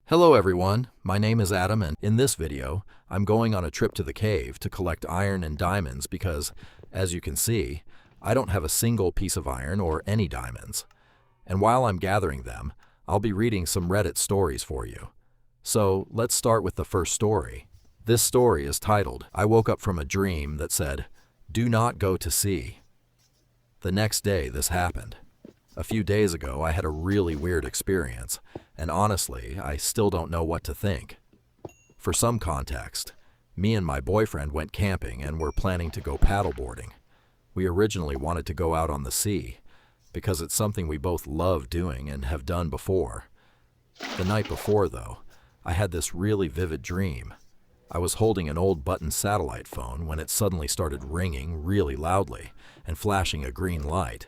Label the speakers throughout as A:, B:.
A: Hello everyone, my name is Adam, and in this video, I'm going on a trip to the cave to collect iron and diamonds because, as you can see, I don't have a single piece of iron or any diamonds. And while I'm gathering them, I'll be reading some Reddit stories for you. So let's start with the first story. This story is titled, "I woke up from a dream that said, 'Do not go to sea.'" The next day this happened. A few days ago, I had a really weird experience, and honestly, I still don't know what to think. For some context, me and my boyfriend went camping and were planning to go paddleboarding. We originally wanted to go out on the sea, because it's something we both love doing and have done before. The night before, though, I had this really vivid dream. I was holding an old button satellite phone when it suddenly started ringing really loudly and flashing a green light.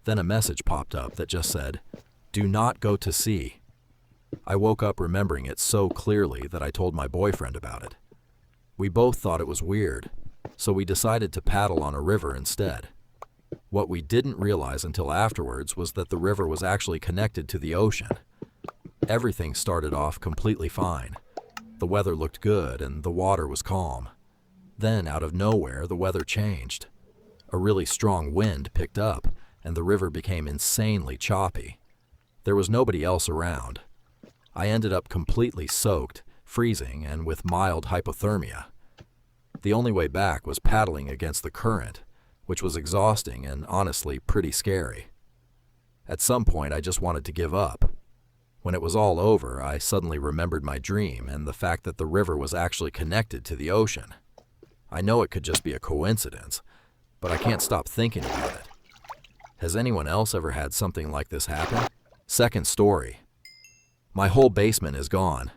A: Then a message popped up that just said, "Do not go to sea." I woke up remembering it so clearly that I told my boyfriend about it. We both thought it was weird, so we decided to paddle on a river instead. What we didn't realize until afterwards was that the river was actually connected to the ocean. Everything started off completely fine. The weather looked good and the water was calm. Then, out of nowhere, the weather changed. A really strong wind picked up, and the river became insanely choppy. There was nobody else around. I ended up completely soaked, freezing, and with mild hypothermia. The only way back was paddling against the current, which was exhausting and honestly pretty scary. At some point, I just wanted to give up. When it was all over, I suddenly remembered my dream and the fact that the river was actually connected to the ocean. I know it could just be a coincidence, but I can't stop thinking about it. Has anyone else ever had something like this happen? Second story. My whole basement is gone.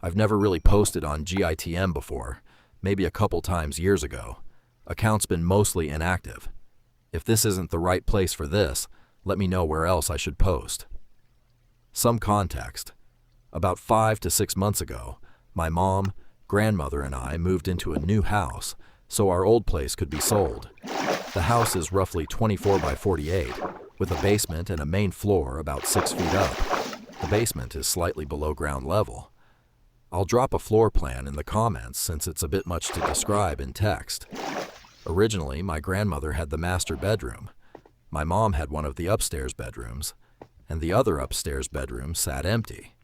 A: I've never really posted on GITM before, maybe a couple times years ago. Account's been mostly inactive. If this isn't the right place for this, let me know where else I should post. Some context. About 5 to 6 months ago, my mom, grandmother, and I moved into a new house, so our old place could be sold. The house is roughly 24 by 48, with a basement and a main floor about 6 feet up. The basement is slightly below ground level. I'll drop a floor plan in the comments since it's a bit much to describe in text. Originally, my grandmother had the master bedroom. My mom had one of the upstairs bedrooms, and the other upstairs bedroom sat empty.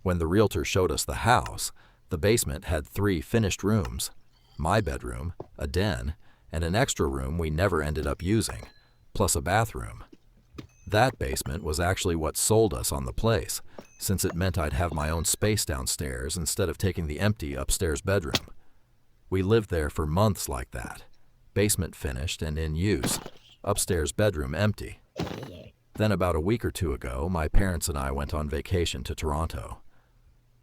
A: When the realtor showed us the house, the basement had 3 finished rooms, my bedroom, a den, and an extra room we never ended up using, plus a bathroom. That basement was actually what sold us on the place, since it meant I'd have my own space downstairs instead of taking the empty upstairs bedroom. We lived there for months like that. Basement finished and in use, upstairs bedroom empty. Then about a week or two ago, my parents and I went on vacation to Toronto.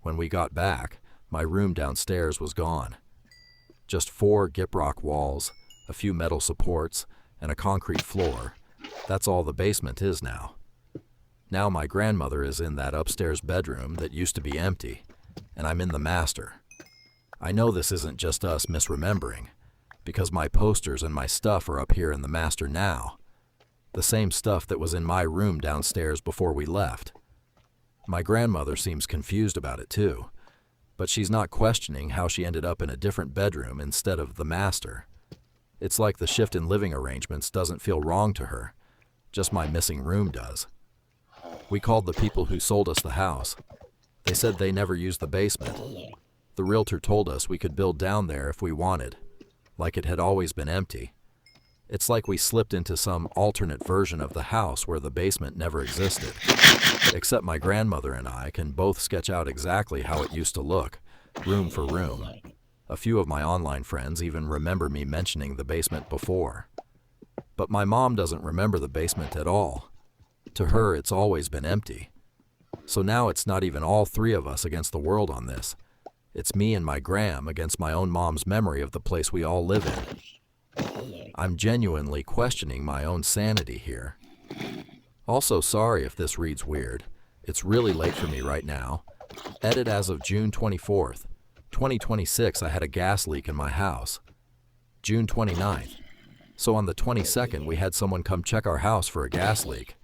A: When we got back, my room downstairs was gone. Just 4 gyprock walls, a few metal supports, and a concrete floor. That's all the basement is now. Now my grandmother is in that upstairs bedroom that used to be empty, and I'm in the master. I know this isn't just us misremembering, because my posters and my stuff are up here in the master now. The same stuff that was in my room downstairs before we left. My grandmother seems confused about it too, but she's not questioning how she ended up in a different bedroom instead of the master. It's like the shift in living arrangements doesn't feel wrong to her, just my missing room does. We called the people who sold us the house. They said they never used the basement. The realtor told us we could build down there if we wanted, like it had always been empty. It's like we slipped into some alternate version of the house where the basement never existed. Except my grandmother and I can both sketch out exactly how it used to look, room for room. A few of my online friends even remember me mentioning the basement before. But my mom doesn't remember the basement at all. To her, it's always been empty. So now it's not even all 3 of us against the world on this. It's me and my gram against my own mom's memory of the place we all live in. I'm genuinely questioning my own sanity here. Also, sorry if this reads weird. It's really late for me right now. Edit as of June 24th. 2026, I had a gas leak in my house. June 29th. So on the 22nd, we had someone come check our house for a gas leak.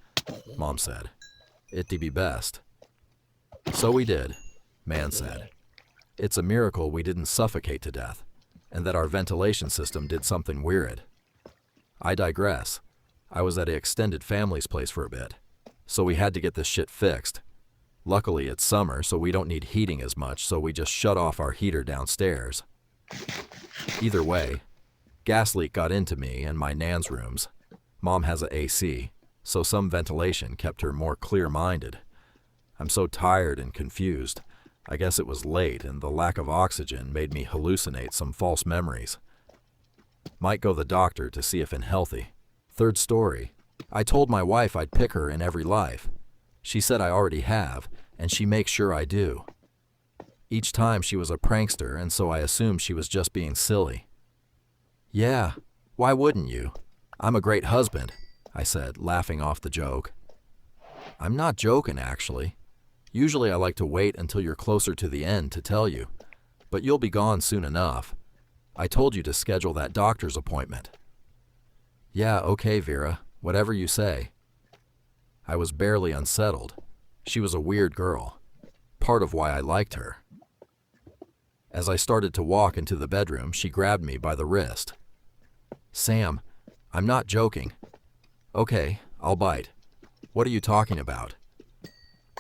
A: Mom said, "It'd be best." So we did. Man said. It's a miracle we didn't suffocate to death, and that our ventilation system did something weird. I digress. I was at an extended family's place for a bit, so we had to get this shit fixed. Luckily, it's summer, so we don't need heating as much, so we just shut off our heater downstairs. Either way, gas leak got into me and my nan's rooms. Mom has a AC, so some ventilation kept her more clear-minded. I'm so tired and confused. I guess it was late and the lack of oxygen made me hallucinate some false memories. Might go the doctor to see if I'm healthy. Third story. I told my wife I'd pick her in every life. She said I already have, and she makes sure I do. Each time she was a prankster, and so I assumed she was just being silly. Yeah, why wouldn't you? I'm a great husband, I said, laughing off the joke. I'm not joking, actually. Usually I like to wait until you're closer to the end to tell you, but you'll be gone soon enough. I told you to schedule that doctor's appointment. Yeah, okay, Vera, whatever you say. I was barely unsettled. She was a weird girl, part of why I liked her. As I started to walk into the bedroom, she grabbed me by the wrist. Sam, I'm not joking. Okay, I'll bite. What are you talking about?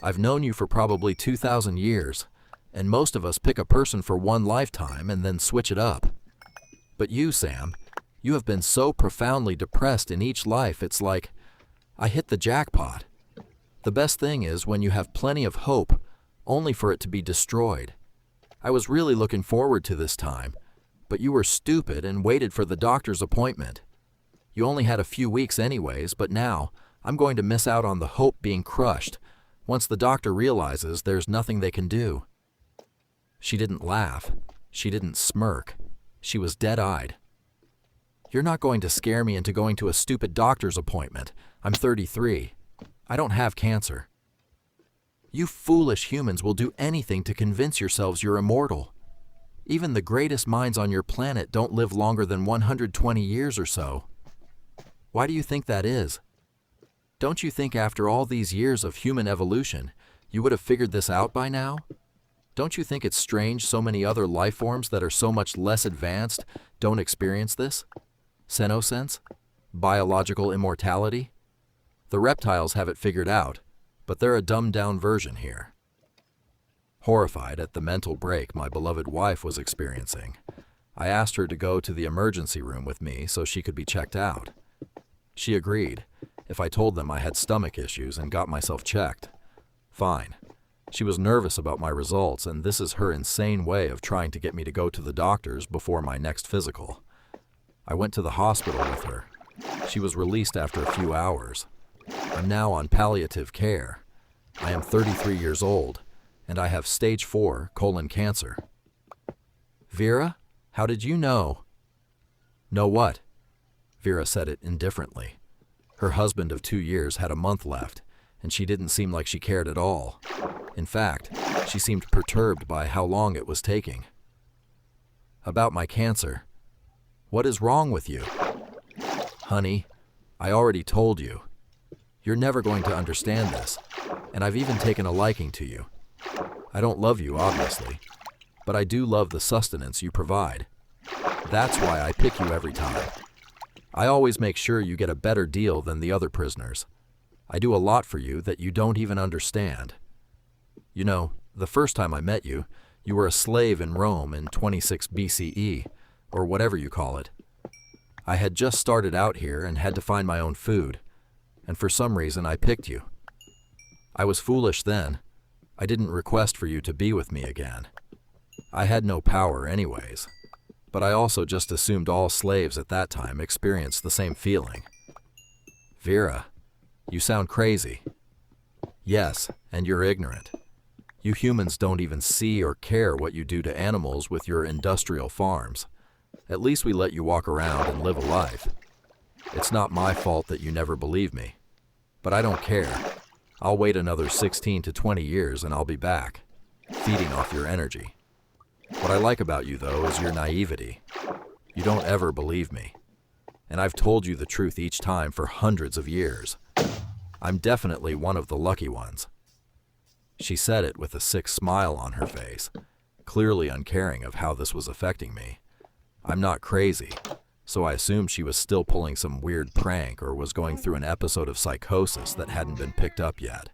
A: I've known you for probably 2,000 years, and most of us pick a person for one lifetime and then switch it up. But you, Sam, you have been so profoundly depressed in each life, it's like I hit the jackpot. The best thing is when you have plenty of hope, only for it to be destroyed. I was really looking forward to this time, but you were stupid and waited for the doctor's appointment. You only had a few weeks anyways, but now I'm going to miss out on the hope being crushed once the doctor realizes there's nothing they can do. She didn't laugh. She didn't smirk. She was dead-eyed. You're not going to scare me into going to a stupid doctor's appointment. I'm 33. I don't have cancer. You foolish humans will do anything to convince yourselves you're immortal. Even the greatest minds on your planet don't live longer than 120 years or so. Why do you think that is? Don't you think after all these years of human evolution, you would have figured this out by now? Don't you think it's strange so many other life forms that are so much less advanced don't experience this? Senescence? Biological immortality? The reptiles have it figured out, but they're a dumbed-down version here. Horrified at the mental break my beloved wife was experiencing, I asked her to go to the emergency room with me so she could be checked out. She agreed, if I told them I had stomach issues and got myself checked. Fine. She was nervous about my results, and this is her insane way of trying to get me to go to the doctors before my next physical. I went to the hospital with her. She was released after a few hours. I'm now on palliative care. I am 33 years old, and I have stage 4 colon cancer. Vera, how did you know? Know what? Vera said it indifferently. Her husband of 2 years had a month left, and she didn't seem like she cared at all. In fact, she seemed perturbed by how long it was taking. About my cancer. What is wrong with you? Honey, I already told you. You're never going to understand this, and I've even taken a liking to you. I don't love you, obviously, but I do love the sustenance you provide. That's why I pick you every time. I always make sure you get a better deal than the other prisoners. I do a lot for you that you don't even understand. You know, the first time I met you, you were a slave in Rome in 26 BCE, or whatever you call it. I had just started out here and had to find my own food, and for some reason I picked you. I was foolish then. I didn't request for you to be with me again. I had no power anyways, but I also just assumed all slaves at that time experienced the same feeling. Vera, you sound crazy. Yes, and you're ignorant. You humans don't even see or care what you do to animals with your industrial farms. At least we let you walk around and live a life. It's not my fault that you never believe me. But I don't care. I'll wait another 16 to 20 years and I'll be back, feeding off your energy. What I like about you, though, is your naivety. You don't ever believe me. And I've told you the truth each time for hundreds of years. I'm definitely one of the lucky ones. She said it with a sick smile on her face, clearly uncaring of how this was affecting me. I'm not crazy, so I assumed she was still pulling some weird prank or was going through an episode of psychosis that hadn't been picked up yet.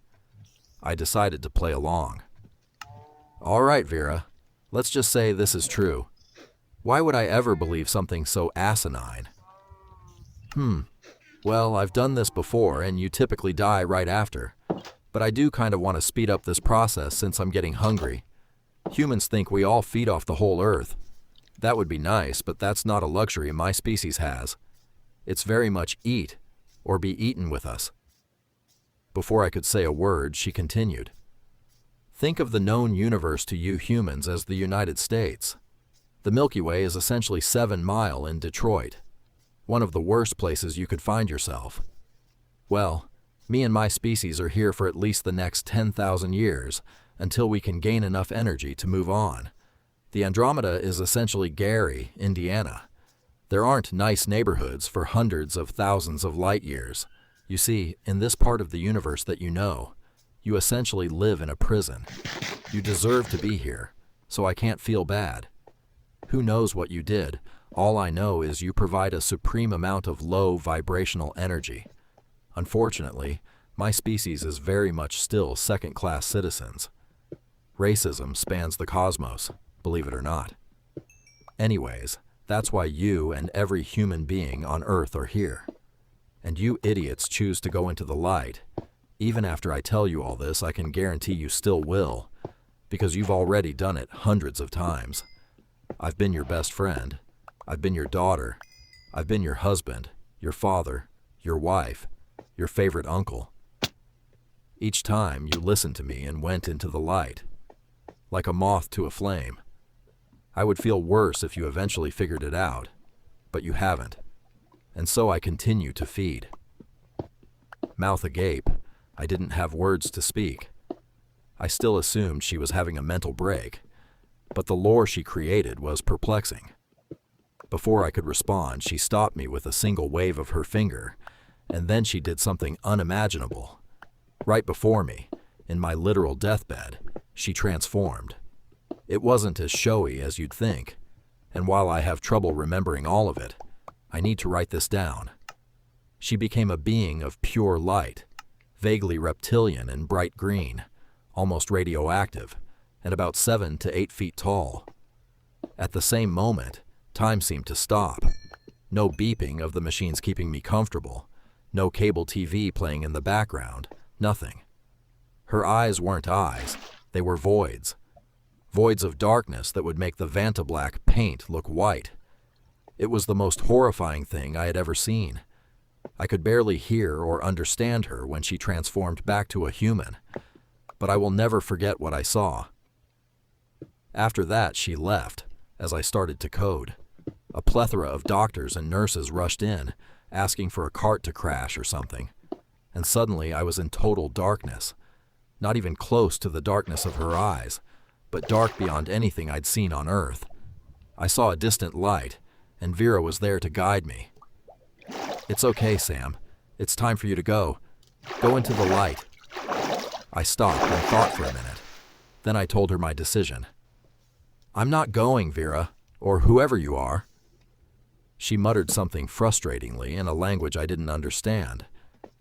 A: I decided to play along. All right, Vera, let's just say this is true. Why would I ever believe something so asinine? Well, I've done this before and you typically die right after. But I do kind of want to speed up this process since I'm getting hungry. Humans think we all feed off the whole earth. That would be nice, but that's not a luxury my species has. It's very much eat or be eaten with us. Before I could say a word, she continued. Think of the known universe to you humans as the United States. The Milky Way is essentially 7 Mile in Detroit, one of the worst places you could find yourself. Well, me and my species are here for at least the next 10,000 years until we can gain enough energy to move on. The Andromeda is essentially Gary, Indiana. There aren't nice neighborhoods for hundreds of thousands of light years. You see, in this part of the universe that you know, you essentially live in a prison. You deserve to be here, so I can't feel bad. Who knows what you did? All I know is you provide a supreme amount of low vibrational energy. Unfortunately, my species is very much still second-class citizens. Racism spans the cosmos, believe it or not. Anyways, that's why you and every human being on Earth are here. And you idiots choose to go into the light. Even after I tell you all this, I can guarantee you still will, because you've already done it hundreds of times. I've been your best friend. I've been your daughter. I've been your husband, your father, your wife, your favorite uncle. Each time you listened to me and went into the light, like a moth to a flame. I would feel worse if you eventually figured it out, but you haven't. And so I continue to feed. Mouth agape, I didn't have words to speak. I still assumed she was having a mental break, but the lore she created was perplexing. Before I could respond, she stopped me with a single wave of her finger, and then she did something unimaginable. Right before me, in my literal deathbed, she transformed. It wasn't as showy as you'd think, and while I have trouble remembering all of it, I need to write this down. She became a being of pure light, vaguely reptilian and bright green, almost radioactive, and about 7 to 8 feet tall. At the same moment, time seemed to stop. No beeping of the machines keeping me comfortable, no cable TV playing in the background, nothing. Her eyes weren't eyes, they were voids. Voids of darkness that would make the Vantablack paint look white. It was the most horrifying thing I had ever seen. I could barely hear or understand her when she transformed back to a human, but I will never forget what I saw. After that, she left, as I started to code. A plethora of doctors and nurses rushed in, asking for a cart to crash or something, and suddenly I was in total darkness. Not even close to the darkness of her eyes, but dark beyond anything I'd seen on Earth. I saw a distant light, and Vera was there to guide me. It's okay, Sam. It's time for you to go. Go into the light. I stopped and thought for a minute. Then I told her my decision. I'm not going, Vera, or whoever you are. She muttered something frustratingly in a language I didn't understand,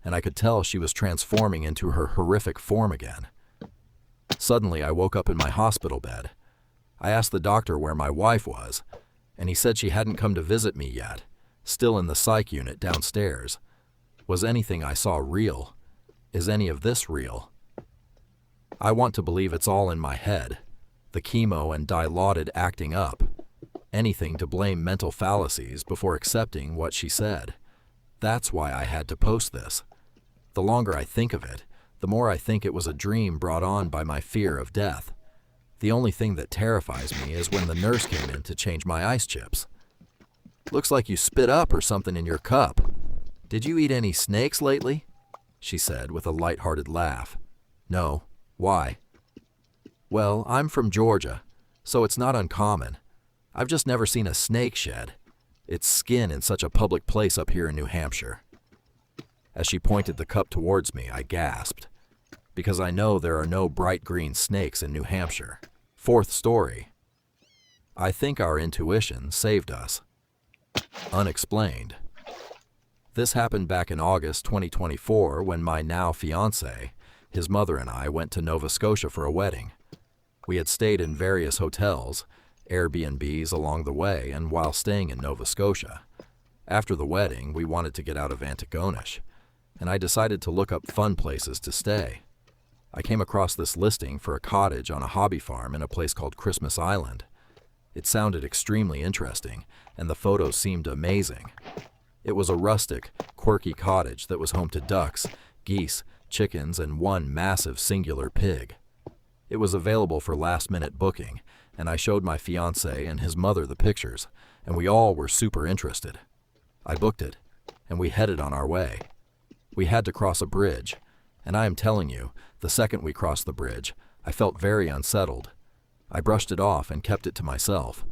A: and I could tell she was transforming into her horrific form again. Suddenly, I woke up in my hospital bed. I asked the doctor where my wife was, and he said she hadn't come to visit me yet, still in the psych unit downstairs. Was anything I saw real? Is any of this real? I want to believe it's all in my head, the chemo and dilaudid acting up, anything to blame mental fallacies before accepting what she said. That's why I had to post this. The longer I think of it, the more I think it was a dream brought on by my fear of death. The only thing that terrifies me is when the nurse came in to change my ice chips. Looks like you spit up or something in your cup. Did you eat any snakes lately? She said with a light-hearted laugh. No. Why? Well, I'm from Georgia, so it's not uncommon. I've just never seen a snake shed its skin in such a public place up here in New Hampshire. As she pointed the cup towards me, I gasped. because I know there are no bright green snakes in New Hampshire. Fourth story. I think our intuition saved us. Unexplained. This happened back in August 2024 when my now fiancé, his mother and I went to Nova Scotia for a wedding. We had stayed in various hotels, Airbnbs along the way, and while staying in Nova Scotia. After the wedding, we wanted to get out of Antigonish, and I decided to look up fun places to stay. I came across this listing for a cottage on a hobby farm in a place called Christmas Island. It sounded extremely interesting, and the photos seemed amazing. It was a rustic, quirky cottage that was home to ducks, geese, chickens, and one massive singular pig. It was available for last-minute booking, and I showed my fiancé and his mother the pictures, and we all were super interested. I booked it, and we headed on our way. We had to cross a bridge, and I am telling you, the second we crossed the bridge, I felt very unsettled. I brushed it off and kept it to myself.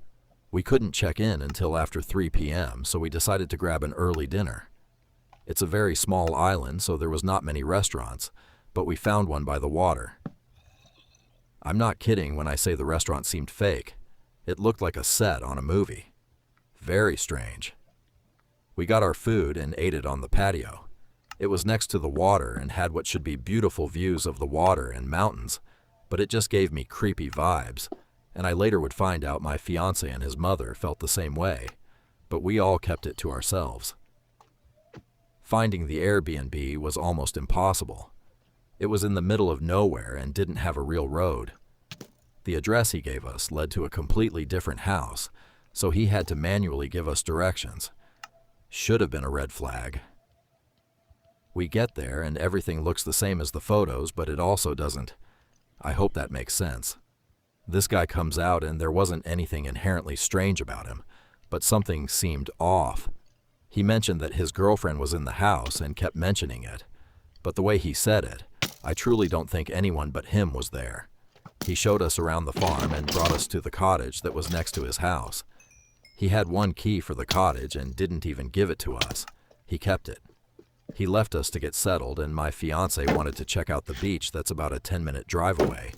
A: We couldn't check in until after 3 p.m., so we decided to grab an early dinner. It's a very small island, so there was not many restaurants, but we found one by the water. I'm not kidding when I say the restaurant seemed fake. It looked like a set on a movie. Very strange. We got our food and ate it on the patio. It was next to the water and had what should be beautiful views of the water and mountains, but it just gave me creepy vibes, and I later would find out my fiancé and his mother felt the same way, but we all kept it to ourselves. Finding the Airbnb was almost impossible. It was in the middle of nowhere and didn't have a real road. The address he gave us led to a completely different house, so he had to manually give us directions. Should have been a red flag. We get there and everything looks the same as the photos, but it also doesn't. I hope that makes sense. This guy comes out and there wasn't anything inherently strange about him, but something seemed off. He mentioned that his girlfriend was in the house and kept mentioning it, but the way he said it, I truly don't think anyone but him was there. He showed us around the farm and brought us to the cottage that was next to his house. He had one key for the cottage and didn't even give it to us. He kept it. He left us to get settled, and my fiancé wanted to check out the beach that's about a 10-minute drive away,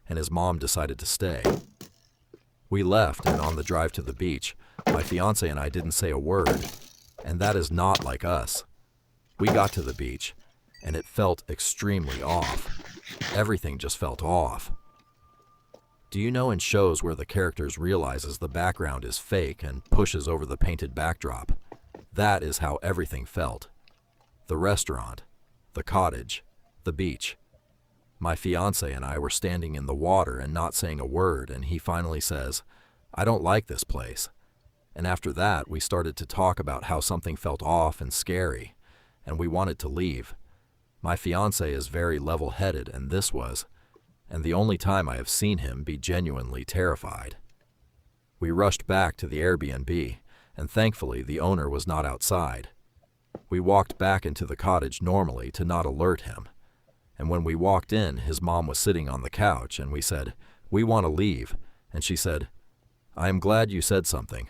A: and his mom decided to stay. We left, and on the drive to the beach, my fiancé and I didn't say a word, and that is not like us. We got to the beach, and it felt extremely off. Everything just felt off. Do you know in shows where the characters realizes the background is fake and pushes over the painted backdrop? That is how everything felt. The restaurant, the cottage, the beach. My fiancé and I were standing in the water and not saying a word, and he finally says, "I don't like this place." And after that, we started to talk about how something felt off and scary, and we wanted to leave. My fiancé is very level-headed, and this was, and the only time I have seen him be genuinely terrified. We rushed back to the Airbnb, and thankfully the owner was not outside. We walked back into the cottage normally to not alert him, and when we walked in, his mom was sitting on the couch, and we said, "We want to leave," and she said, "I am glad you said something.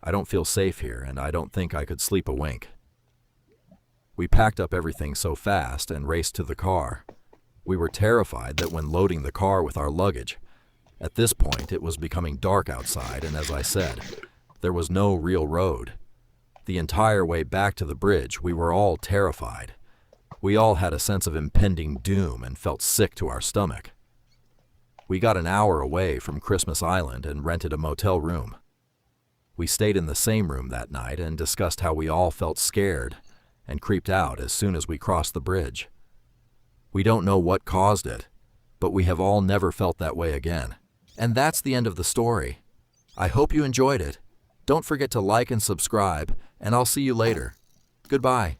A: I don't feel safe here, and I don't think I could sleep a wink." We packed up everything so fast and raced to the car. We were terrified that when loading the car with our luggage, at this point it was becoming dark outside, and as I said, there was no real road. The entire way back to the bridge, we were all terrified. We all had a sense of impending doom and felt sick to our stomach. We got an hour away from Christmas Island and rented a motel room. We stayed in the same room that night and discussed how we all felt scared and creeped out as soon as we crossed the bridge. We don't know what caused it, but we have all never felt that way again. And that's the end of the story. I hope you enjoyed it. Don't forget to like and subscribe, and I'll see you later. Goodbye.